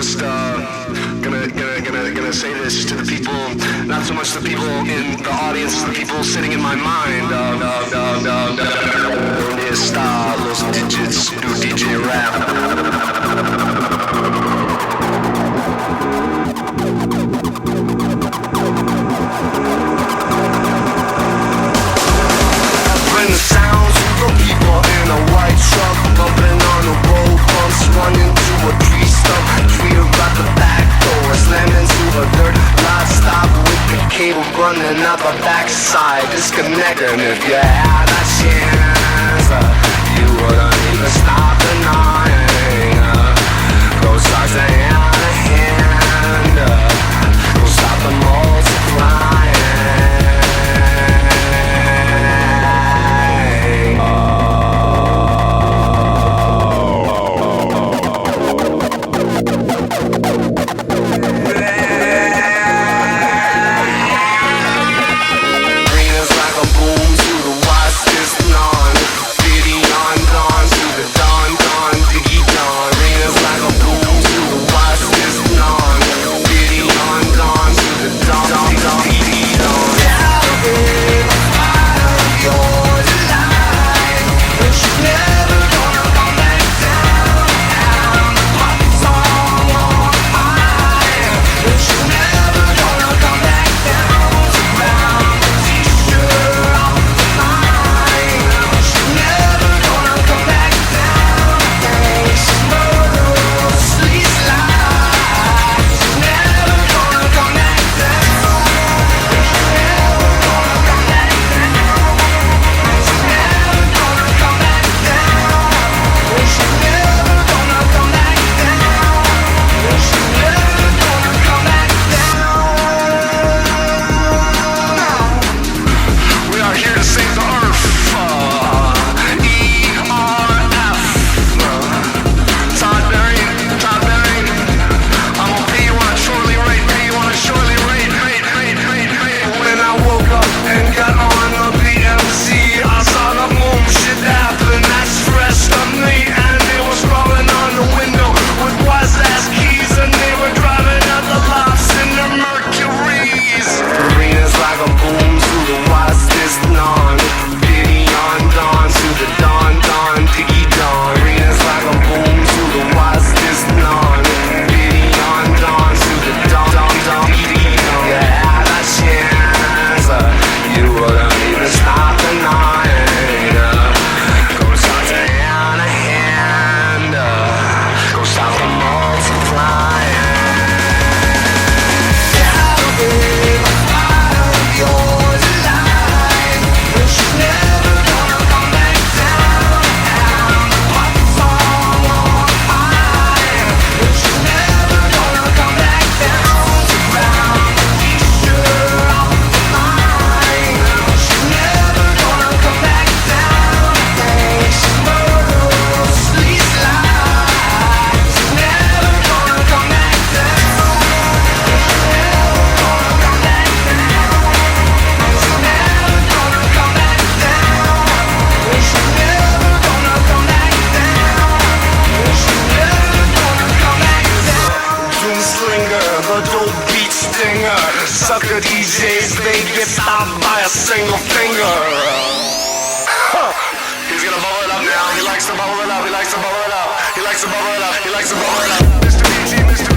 just gonna say this to the people, not so much the people in the audience, the people sitting in my mind. ¿Dónde está los digits do DJ rap? Bring the sounds of people in a white truck, bumping on the road bumps, running to a tree stump. Tree about the back door, slamming to a dirt lot. Stop with the cable running out the backside, disconnecting. If you had a chance, you wouldn't even stop the night. Go start to hand to hand, go stop the multiplying. Sucker DJs, they get stopped by a single finger. He's gonna bubble it up now. He likes to bubble it up. He likes to bubble it up. He likes to bubble it up. He likes to bubble it up. Mr. DJ, Mr.